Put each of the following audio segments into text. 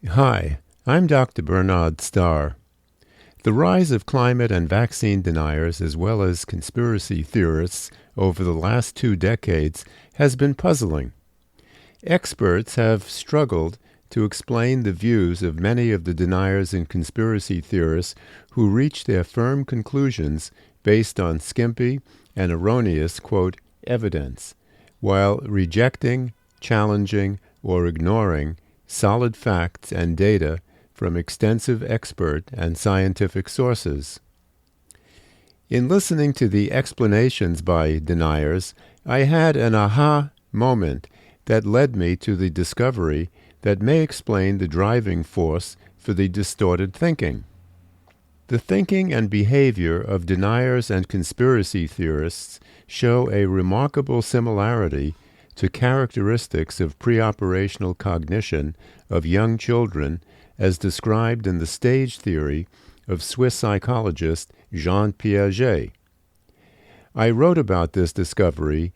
Hi, I'm Dr. Bernard Starr. The rise of climate and vaccine deniers, as well as conspiracy theorists, over the last 2 decades has been puzzling. Experts have struggled to explain the views of many of the deniers and conspiracy theorists who reach their firm conclusions based on skimpy and erroneous, quote, evidence, while rejecting, challenging, or ignoring solid facts and data from extensive expert and scientific sources. In listening to the explanations by deniers, I had an aha moment that led me to the discovery that may explain the driving force for the distorted thinking. The thinking and behavior of deniers and conspiracy theorists show a remarkable similarity to characteristics of preoperational cognition of young children as described in the stage theory of Swiss psychologist Jean Piaget. I wrote about this discovery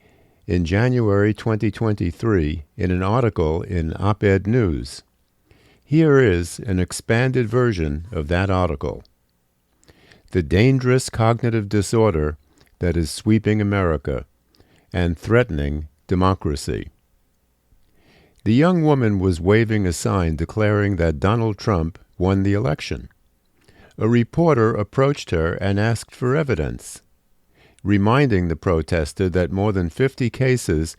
in January 2023 in an article in Op-Ed News. Here is an expanded version of that article. The dangerous cognitive disorder that is sweeping America and threatening democracy. The young woman was waving a sign declaring that Donald Trump won the election. A reporter approached her and asked for evidence, reminding the protester that more than 50 cases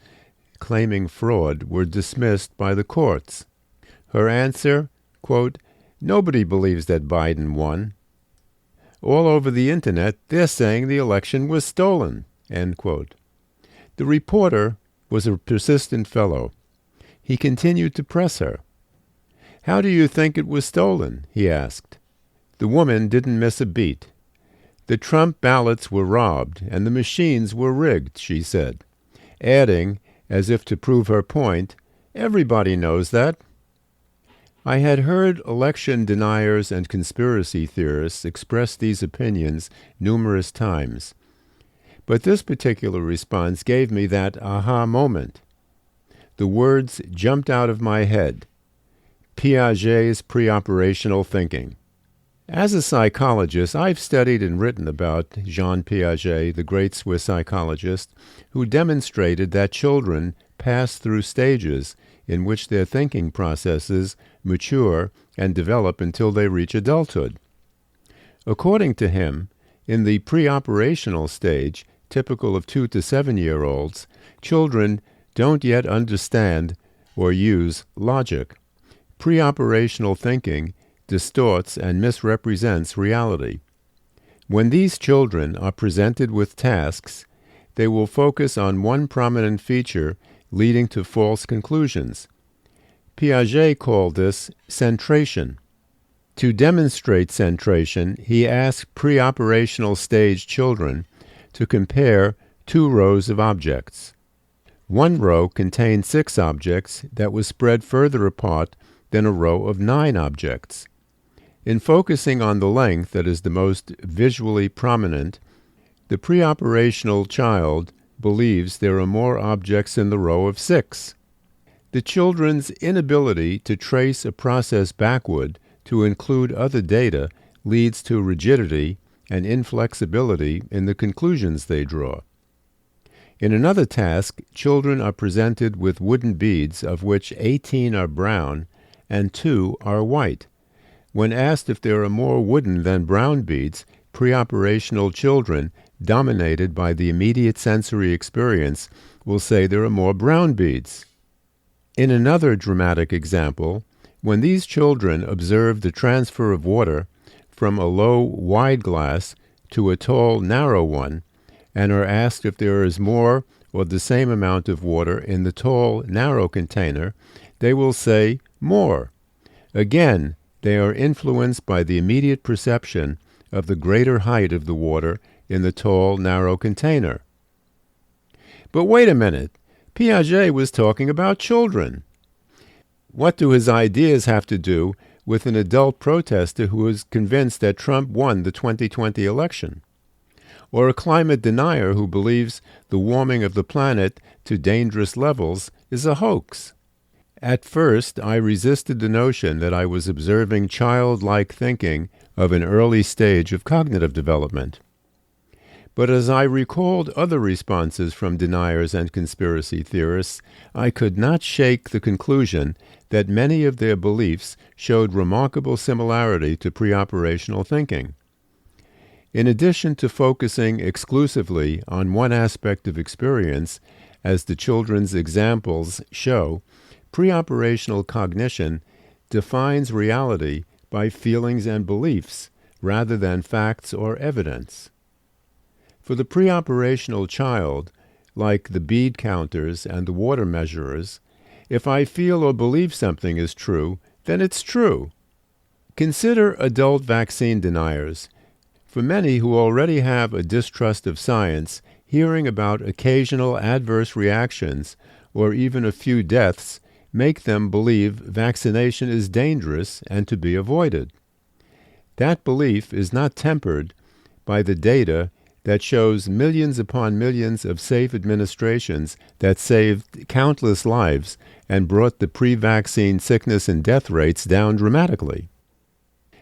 claiming fraud were dismissed by the courts. Her answer, quote, "Nobody believes that Biden won. All over the internet, they're saying the election was stolen," end quote. The reporter was a persistent fellow. He continued to press her. "How do you think it was stolen?" he asked. The woman didn't miss a beat. "The Trump ballots were robbed and the machines were rigged," she said, adding, as if to prove her point, "Everybody knows that." I had heard election deniers and conspiracy theorists express these opinions numerous times, but this particular response gave me that aha moment. The words jumped out of my head. Piaget's preoperational thinking. As a psychologist, I've studied and written about Jean Piaget, the great Swiss psychologist, who demonstrated that children pass through stages in which their thinking processes mature and develop until they reach adulthood. According to him, in the preoperational stage, typical of 2 to 7-year-olds, children don't yet understand or use logic. Preoperational thinking distorts and misrepresents reality. When these children are presented with tasks, they will focus on one prominent feature, leading to false conclusions. Piaget called this centration. To demonstrate centration, he asked preoperational stage children to compare 2 rows of objects. One row contained 6 objects that was spread further apart than a row of 9 objects. In focusing on the length that is the most visually prominent, the preoperational child believes there are more objects in the row of 6. The children's inability to trace a process backward to include other data leads to rigidity and inflexibility in the conclusions they draw. In another task, children are presented with wooden beads, of which 18 are brown and 2 are white. When asked if there are more wooden than brown beads, preoperational children, dominated by the immediate sensory experience, will say there are more brown beads. In another dramatic example, when these children observe the transfer of water from a low, wide glass to a tall, narrow one, and are asked if there is more or the same amount of water in the tall, narrow container, they will say more. Again, they are influenced by the immediate perception of the greater height of the water in the tall, narrow container. But wait a minute, Piaget was talking about children. What do his ideas have to do with an adult protester who is convinced that Trump won the 2020 election? Or a climate denier who believes the warming of the planet to dangerous levels is a hoax? At first, I resisted the notion that I was observing childlike thinking of an early stage of cognitive development. But as I recalled other responses from deniers and conspiracy theorists, I could not shake the conclusion that many of their beliefs showed remarkable similarity to preoperational thinking. In addition to focusing exclusively on one aspect of experience, as the children's examples show, preoperational cognition defines reality by feelings and beliefs rather than facts or evidence. For the preoperational child, like the bead counters and the water measurers, if I feel or believe something is true, then it's true. Consider adult vaccine deniers. For many who already have a distrust of science, hearing about occasional adverse reactions or even a few deaths make them believe vaccination is dangerous and to be avoided. That belief is not tempered by the data that shows millions upon millions of safe administrations that saved countless lives and brought the pre-vaccine sickness and death rates down dramatically.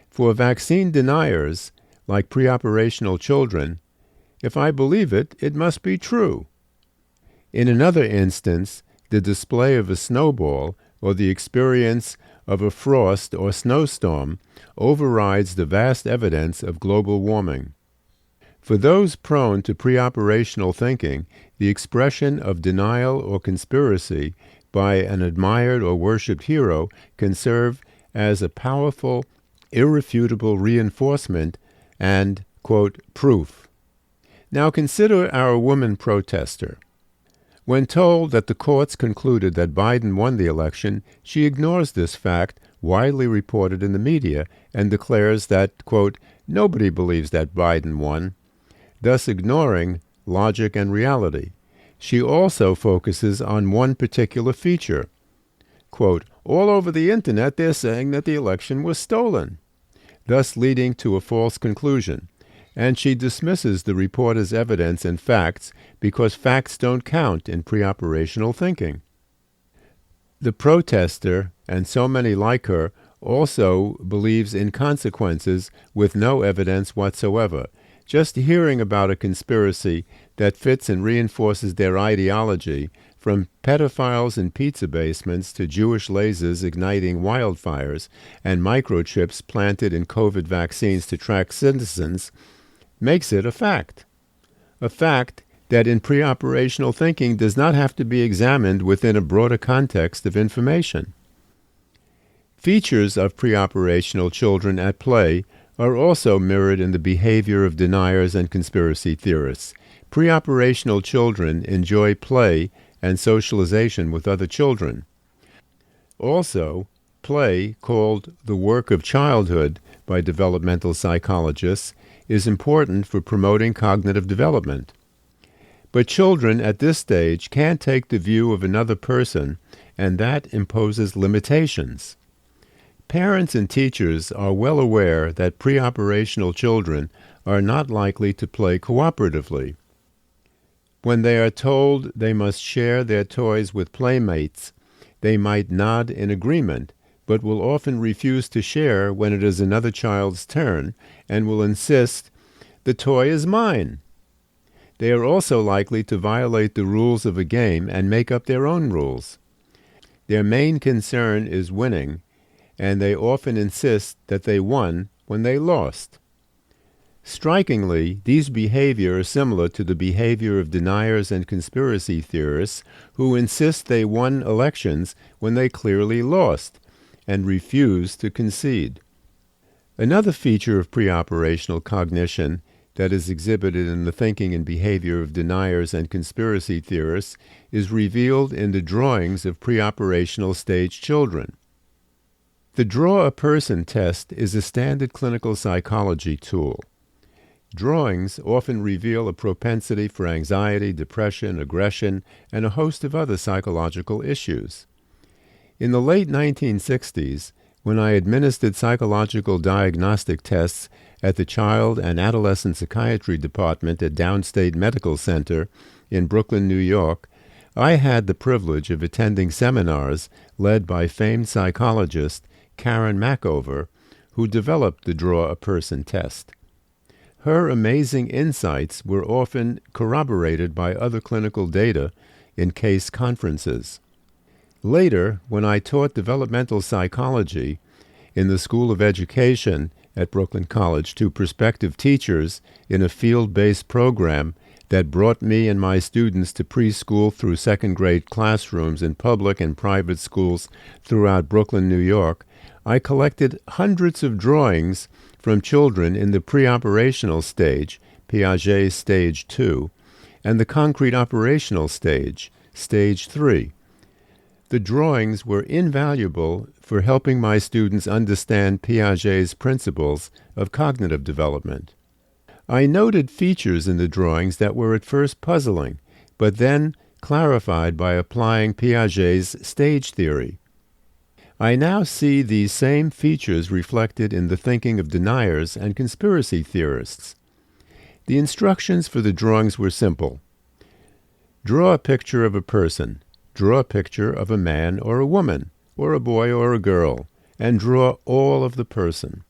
For vaccine deniers, like preoperational children, if I believe it, it must be true. In another instance, the display of a snowball or the experience of a frost or snowstorm overrides the vast evidence of global warming. For those prone to preoperational thinking, the expression of denial or conspiracy by an admired or worshipped hero can serve as a powerful, irrefutable reinforcement and, quote, proof. Now consider our woman protester. When told that the courts concluded that Biden won the election, she ignores this fact, widely reported in the media, and declares that, quote, nobody believes that Biden won, thus ignoring logic and reality. She also focuses on one particular feature. Quote, all over the internet they're saying that the election was stolen, thus leading to a false conclusion. And she dismisses the reporter's evidence and facts because facts don't count in preoperational thinking. The protester, and so many like her, also believes in consequences with no evidence whatsoever. Just hearing about a conspiracy that fits and reinforces their ideology, from pedophiles in pizza basements to Jewish lasers igniting wildfires and microchips planted in COVID vaccines to track citizens, makes it a fact that in preoperational thinking does not have to be examined within a broader context of information. Features of preoperational children at play are also mirrored in the behavior of deniers and conspiracy theorists. Preoperational children enjoy play and socialization with other children. Also, play, called the work of childhood by developmental psychologists, is important for promoting cognitive development. But children at this stage can't take the view of another person, and that imposes limitations. Parents and teachers are well aware that preoperational children are not likely to play cooperatively. When they are told they must share their toys with playmates, they might nod in agreement, but will often refuse to share when it is another child's turn and will insist, the toy is mine. They are also likely to violate the rules of a game and make up their own rules. Their main concern is winning, and they often insist that they won when they lost. Strikingly, these behaviors are similar to the behavior of deniers and conspiracy theorists who insist they won elections when they clearly lost and refuse to concede. Another feature of preoperational cognition that is exhibited in the thinking and behavior of deniers and conspiracy theorists is revealed in the drawings of preoperational stage children. The Draw a Person test is a standard clinical psychology tool. Drawings often reveal a propensity for anxiety, depression, aggression, and a host of other psychological issues. In the late 1960s, when I administered psychological diagnostic tests at the Child and Adolescent Psychiatry Department at Downstate Medical Center in Brooklyn, New York, I had the privilege of attending seminars led by famed psychologist Karen Mackover, who developed the Draw a Person test. Her amazing insights were often corroborated by other clinical data in case conferences. Later, when I taught developmental psychology in the School of Education at Brooklyn College to prospective teachers in a field-based program that brought me and my students to preschool through second-grade classrooms in public and private schools throughout Brooklyn, New York, I collected hundreds of drawings from children in the preoperational stage, Piaget's stage 2, and the concrete operational stage, stage 3. The drawings were invaluable for helping my students understand Piaget's principles of cognitive development. I noted features in the drawings that were at first puzzling, but then clarified by applying Piaget's stage theory. I now see these same features reflected in the thinking of deniers and conspiracy theorists. The instructions for the drawings were simple. Draw a picture of a person. Draw a picture of a man or a woman, or a boy or a girl, and draw all of the person.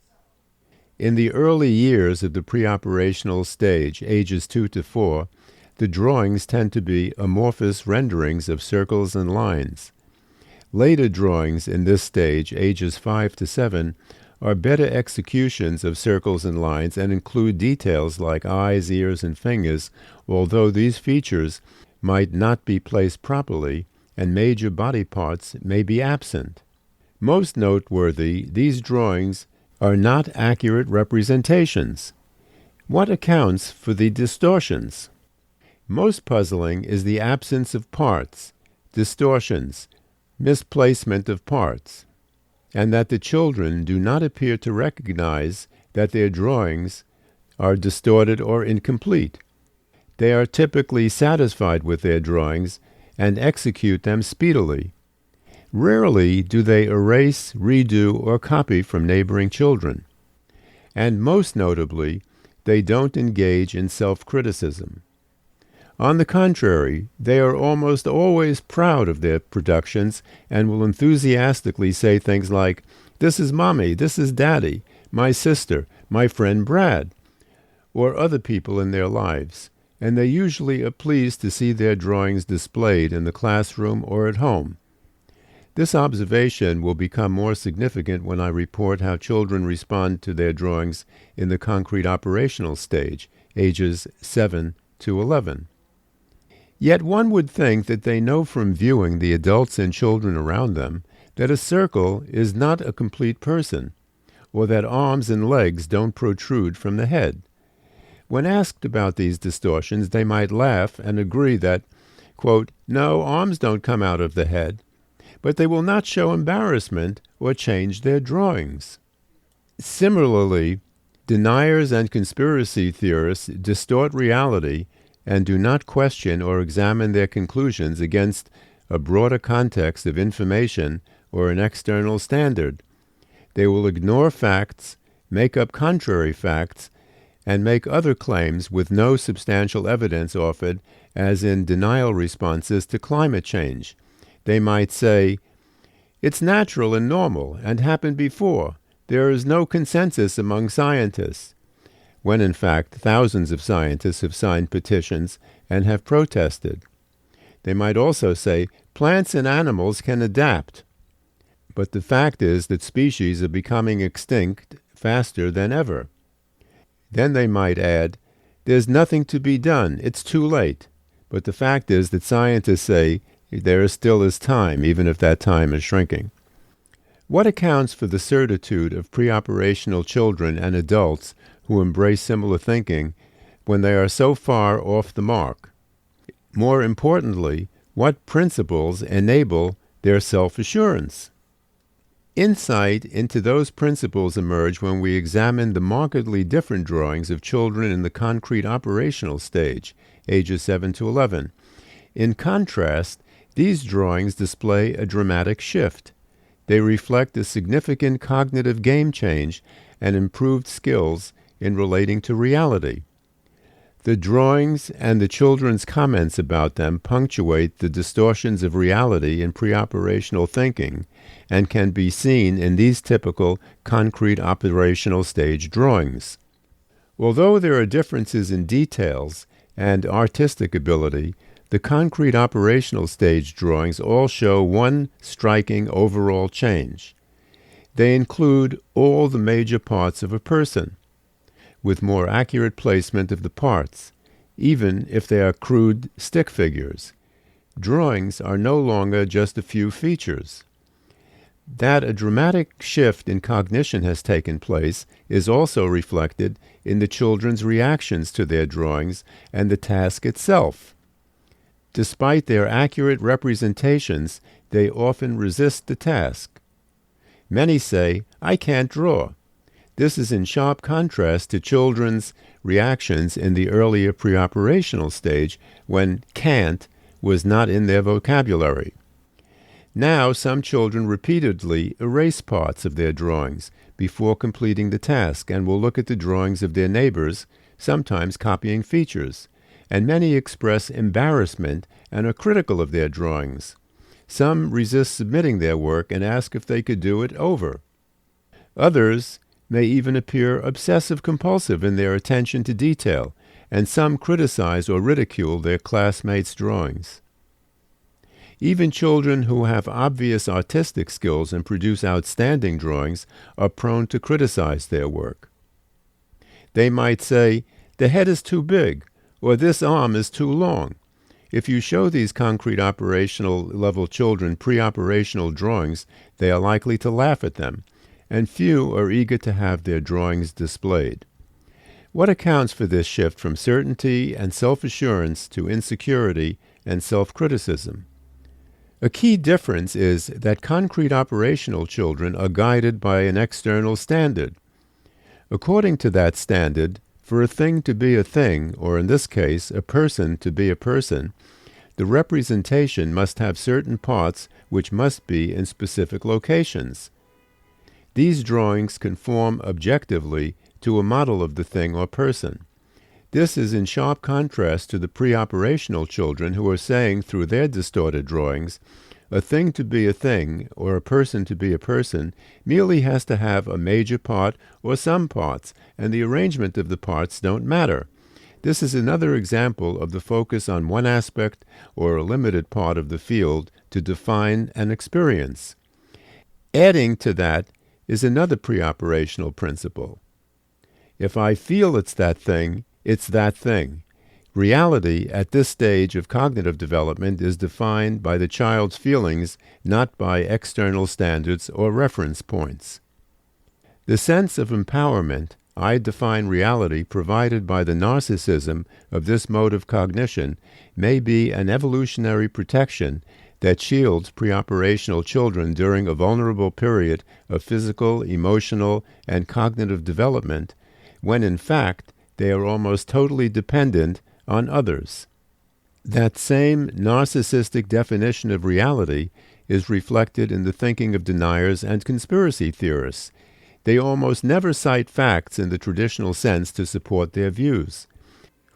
In the early years of the preoperational stage, ages 2 to 4, the drawings tend to be amorphous renderings of circles and lines. Later drawings in this stage, ages 5 to 7, are better executions of circles and lines and include details like eyes, ears, and fingers, although these features might not be placed properly and major body parts may be absent. Most noteworthy, these drawings are not accurate representations. What accounts for the distortions? Most puzzling is the absence of parts, distortions, misplacement of parts, and that the children do not appear to recognize that their drawings are distorted or incomplete. They are typically satisfied with their drawings and execute them speedily. Rarely do they erase, redo, or copy from neighboring children. And most notably, they don't engage in self-criticism. On the contrary, they are almost always proud of their productions and will enthusiastically say things like, "This is Mommy, this is Daddy, my sister, my friend Brad," or other people in their lives, and they usually are pleased to see their drawings displayed in the classroom or at home. This observation will become more significant when I report how children respond to their drawings in the concrete operational stage, ages 7 to 11. Yet one would think that they know from viewing the adults and children around them that a circle is not a complete person, or that arms and legs don't protrude from the head. When asked about these distortions, they might laugh and agree that, quote, "No, arms don't come out of the head," but they will not show embarrassment or change their drawings. Similarly, deniers and conspiracy theorists distort reality and do not question or examine their conclusions against a broader context of information or an external standard. They will ignore facts, make up contrary facts, and make other claims with no substantial evidence offered, as in denial responses to climate change. They might say, "It's natural and normal and happened before. There is no consensus among scientists," when in fact thousands of scientists have signed petitions and have protested. They might also say, "Plants and animals can adapt," but the fact is that species are becoming extinct faster than ever. Then they might add, "There's nothing to be done, it's too late," but the fact is that scientists say there still is time, even if that time is shrinking. What accounts for the certitude of preoperational children and adults who embrace similar thinking when they are so far off the mark? More importantly, what principles enable their self-assurance? Insight into those principles emerge when we examine the markedly different drawings of children in the concrete operational stage, ages 7 to 11. In contrast, these drawings display a dramatic shift. They reflect a significant cognitive game change and improved skills in relating to reality. The drawings and the children's comments about them punctuate the distortions of reality in preoperational thinking and can be seen in these typical concrete operational stage drawings. Although there are differences in details and artistic ability, the concrete operational stage drawings all show one striking overall change. They include all the major parts of a person, with more accurate placement of the parts, even if they are crude stick figures. Drawings are no longer just a few features. That a dramatic shift in cognition has taken place is also reflected in the children's reactions to their drawings and the task itself. Despite their accurate representations, they often resist the task. Many say, "I can't draw." This is in sharp contrast to children's reactions in the earlier preoperational stage when can't was not in their vocabulary. Now some children repeatedly erase parts of their drawings before completing the task and will look at the drawings of their neighbors, sometimes copying features, and many express embarrassment and are critical of their drawings. Some resist submitting their work and ask if they could do it over. Others may even appear obsessive-compulsive in their attention to detail, and some criticize or ridicule their classmates' drawings. Even children who have obvious artistic skills and produce outstanding drawings are prone to criticize their work. They might say, "The head is too big," or "This arm is too long." If you show these concrete operational level children preoperational drawings, they are likely to laugh at them, and few are eager to have their drawings displayed. What accounts for this shift from certainty and self-assurance to insecurity and self-criticism? A key difference is that concrete operational children are guided by an external standard. According to that standard, for a thing to be a thing, or in this case, a person to be a person, the representation must have certain parts which must be in specific locations. These drawings conform objectively to a model of the thing or person. This is in sharp contrast to the preoperational children who are saying through their distorted drawings, a thing to be a thing, or a person to be a person, merely has to have a major part or some parts, and the arrangement of the parts don't matter. This is another example of the focus on one aspect or a limited part of the field to define an experience. Adding to that is another preoperational principle. If I feel it's that thing, it's that thing. Reality at this stage of cognitive development is defined by the child's feelings, not by external standards or reference points. The sense of empowerment, I define reality, provided by the narcissism of this mode of cognition may be an evolutionary protection that shields preoperational children during a vulnerable period of physical, emotional, and cognitive development, when in fact they are almost totally dependent on others. That same narcissistic definition of reality is reflected in the thinking of deniers and conspiracy theorists. They almost never cite facts in the traditional sense to support their views.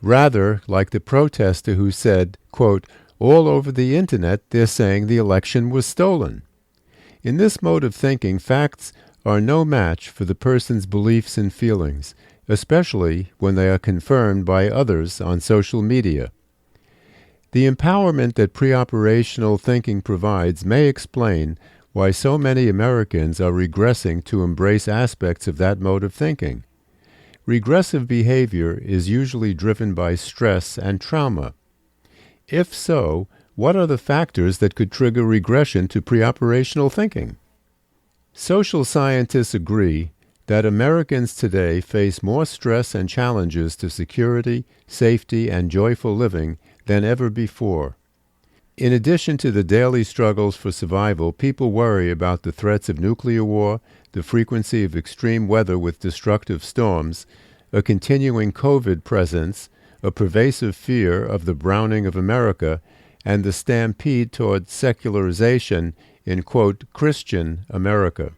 Rather, like the protester who said, quote, "All over the internet they're saying the election was stolen." In this mode of thinking, facts are no match for the person's beliefs and feelings, especially when they are confirmed by others on social media. The empowerment that preoperational thinking provides may explain why so many Americans are regressing to embrace aspects of that mode of thinking. Regressive behavior is usually driven by stress and trauma. If so, what are the factors that could trigger regression to preoperational thinking? Social scientists agree that Americans today face more stress and challenges to security, safety, and joyful living than ever before. In addition to the daily struggles for survival, people worry about the threats of nuclear war, the frequency of extreme weather with destructive storms, a continuing COVID presence, a pervasive fear of the browning of America, and the stampede toward secularization in, quote, Christian America.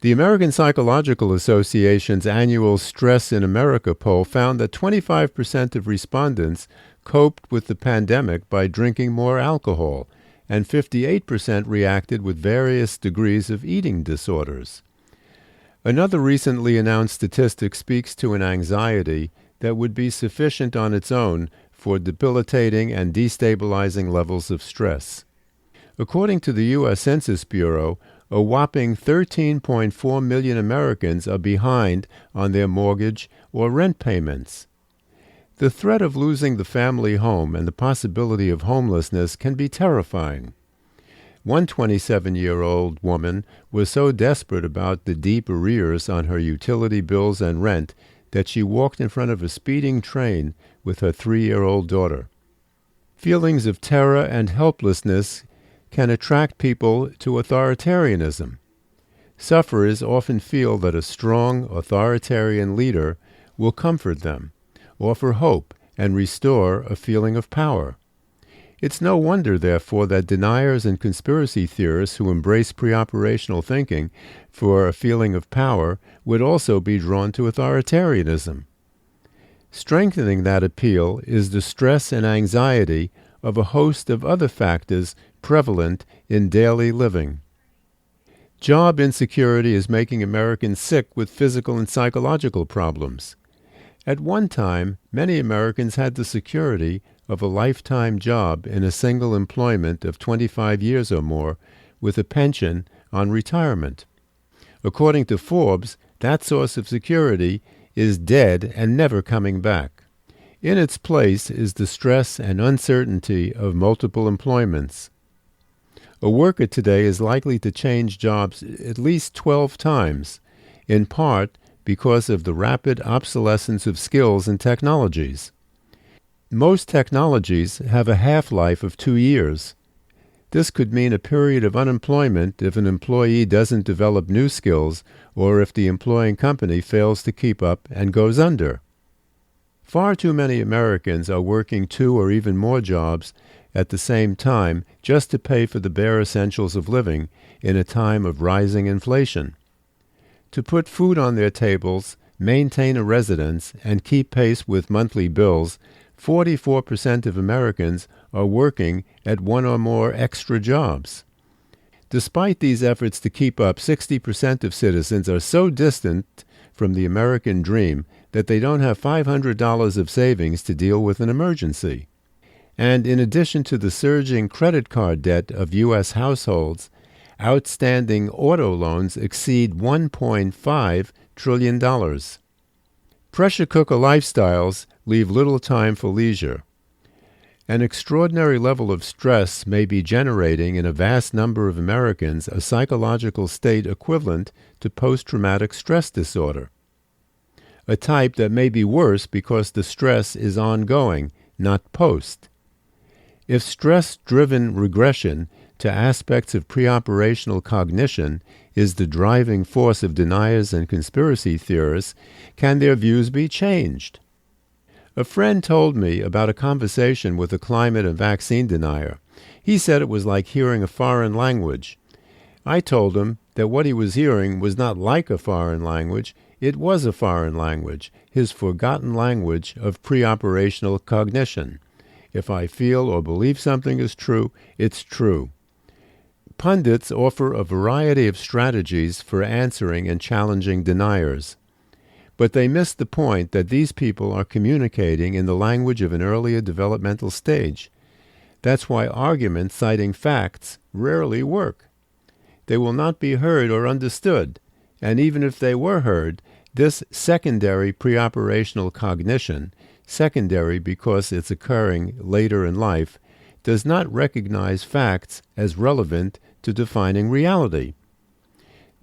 The American Psychological Association's annual Stress in America poll found that 25% of respondents coped with the pandemic by drinking more alcohol, and 58% reacted with various degrees of eating disorders. Another recently announced statistic speaks to an anxiety that would be sufficient on its own for debilitating and destabilizing levels of stress. According to the U.S. Census Bureau, a whopping 13.4 million Americans are behind on their mortgage or rent payments. The threat of losing the family home and the possibility of homelessness can be terrifying. One 27-year-old woman was so desperate about the deep arrears on her utility bills and rent that she walked in front of a speeding train with her 3-year-old daughter. Feelings of terror and helplessness can attract people to authoritarianism. Sufferers often feel that a strong, authoritarian leader will comfort them, offer hope, and restore a feeling of power. It's no wonder, therefore, that deniers and conspiracy theorists who embrace preoperational thinking for a feeling of power would also be drawn to authoritarianism. Strengthening that appeal is the stress and anxiety of a host of other factors prevalent in daily living. Job insecurity is making Americans sick with physical and psychological problems. At one time, many Americans had the security of a lifetime job in a single employment of 25 years or more, with a pension on retirement. According to Forbes, that source of security is dead and never coming back. In its place is the stress and uncertainty of multiple employments. A worker today is likely to change jobs at least 12 times, in part because of the rapid obsolescence of skills and technologies. Most technologies have a half-life of 2 years. This could mean a period of unemployment if an employee doesn't develop new skills or if the employing company fails to keep up and goes under. Far too many Americans are working 2 or even more jobs at the same time just to pay for the bare essentials of living in a time of rising inflation. To put food on their tables, maintain a residence, and keep pace with monthly bills, 44% of Americans are working at 1 or more extra jobs. Despite these efforts to keep up, 60% of citizens are so distant from the American dream that they don't have $500 of savings to deal with an emergency. And in addition to the surging credit card debt of U.S. households, outstanding auto loans exceed $1.5 trillion. Pressure cooker lifestyles leave little time for leisure. An extraordinary level of stress may be generating in a vast number of Americans a psychological state equivalent to post-traumatic stress disorder, a type that may be worse because the stress is ongoing, not post. If stress-driven regression to aspects of preoperational cognition is the driving force of deniers and conspiracy theorists, can their views be changed? A friend told me about a conversation with a climate and vaccine denier. He said it was like hearing a foreign language. I told him that what he was hearing was not like a foreign language, it was a foreign language, his forgotten language of preoperational cognition. If I feel or believe something is true, it's true. Pundits offer a variety of strategies for answering and challenging deniers. But they miss the point that these people are communicating in the language of an earlier developmental stage. That's why arguments citing facts rarely work. They will not be heard or understood, and even if they were heard, this secondary preoperational cognition, secondary because it's occurring later in life, does not recognize facts as relevant to defining reality.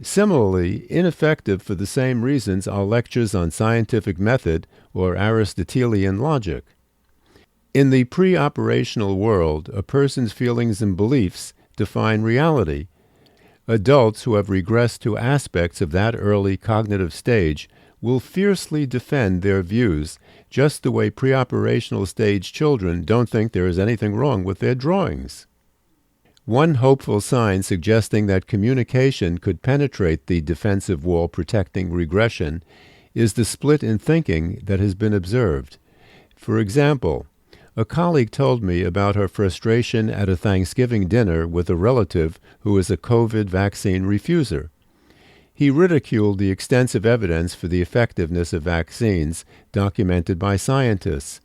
Similarly, ineffective for the same reasons are lectures on scientific method or Aristotelian logic. In the preoperational world, a person's feelings and beliefs define reality. Adults who have regressed to aspects of that early cognitive stage will fiercely defend their views, just the way preoperational stage children don't think there is anything wrong with their drawings. One hopeful sign suggesting that communication could penetrate the defensive wall protecting regression is the split in thinking that has been observed. For example, a colleague told me about her frustration at a Thanksgiving dinner with a relative who is a COVID vaccine refuser. He ridiculed the extensive evidence for the effectiveness of vaccines documented by scientists.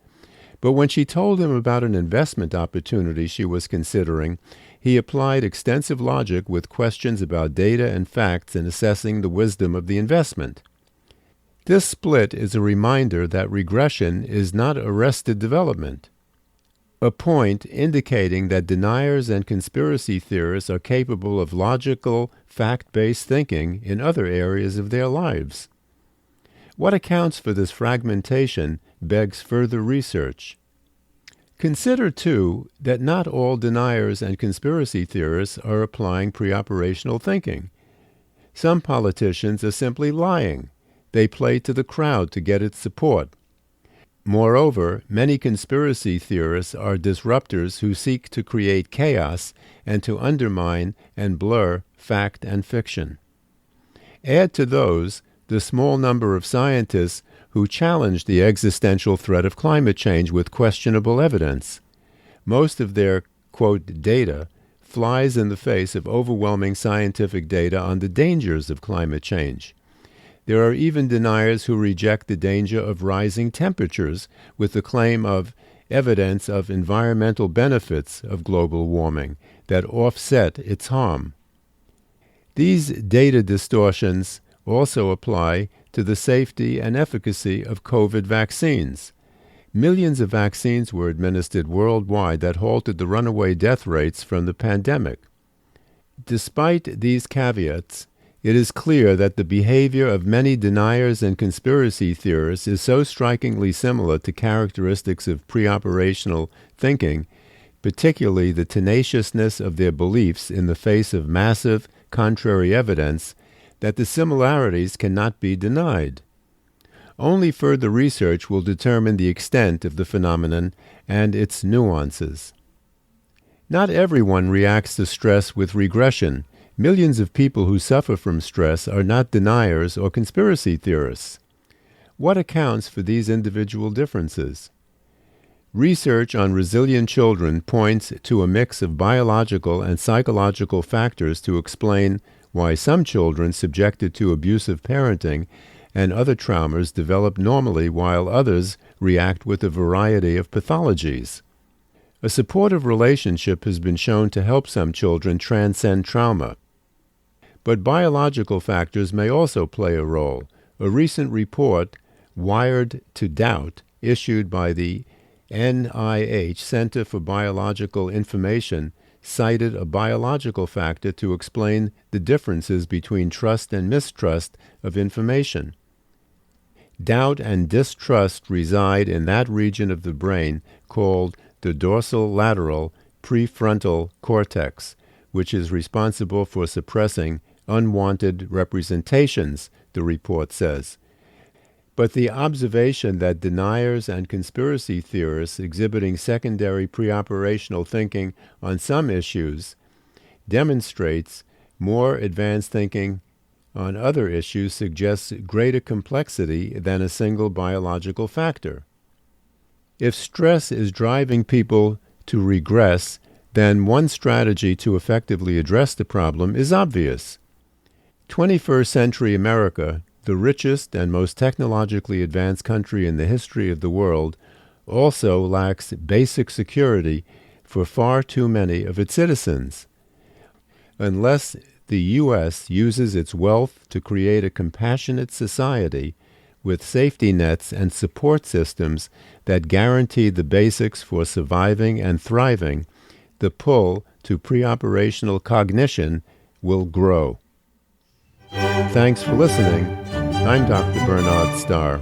But when she told him about an investment opportunity she was considering, he applied extensive logic with questions about data and facts in assessing the wisdom of the investment. This split is a reminder that regression is not arrested development, a point indicating that deniers and conspiracy theorists are capable of logical, fact-based thinking in other areas of their lives. What accounts for this fragmentation begs further research. Consider, too, that not all deniers and conspiracy theorists are applying preoperational thinking. Some politicians are simply lying. They play to the crowd to get its support. Moreover, many conspiracy theorists are disruptors who seek to create chaos and to undermine and blur fact and fiction. Add to those the small number of scientists who challenge the existential threat of climate change with questionable evidence. Most of their, quote, data flies in the face of overwhelming scientific data on the dangers of climate change. There are even deniers who reject the danger of rising temperatures with the claim of evidence of environmental benefits of global warming that offset its harm. These data distortions also apply to the safety and efficacy of COVID vaccines. Millions of vaccines were administered worldwide that halted the runaway death rates from the pandemic. Despite these caveats, it is clear that the behavior of many deniers and conspiracy theorists is so strikingly similar to characteristics of preoperational thinking, particularly the tenaciousness of their beliefs in the face of massive, contrary evidence, that the similarities cannot be denied. Only further research will determine the extent of the phenomenon and its nuances. Not everyone reacts to stress with regression. Millions of people who suffer from stress are not deniers or conspiracy theorists. What accounts for these individual differences? Research on resilient children points to a mix of biological and psychological factors to explain why some children subjected to abusive parenting and other traumas develop normally while others react with a variety of pathologies. A supportive relationship has been shown to help some children transcend trauma. But biological factors may also play a role. A recent report, Wired to Doubt, issued by the NIH Center for Biological Information, cited a biological factor to explain the differences between trust and mistrust of information. Doubt and distrust reside in that region of the brain called the dorsolateral prefrontal cortex, which is responsible for suppressing unwanted representations, the report says. But the observation that deniers and conspiracy theorists exhibiting secondary preoperational thinking on some issues demonstrates more advanced thinking on other issues suggests greater complexity than a single biological factor. If stress is driving people to regress, then one strategy to effectively address the problem is obvious. 21st century America, the richest and most technologically advanced country in the history of the world, also lacks basic security for far too many of its citizens. Unless the U.S. uses its wealth to create a compassionate society with safety nets and support systems that guarantee the basics for surviving and thriving, the pull to preoperational cognition will grow. Thanks for listening. I'm Dr. Bernard Starr.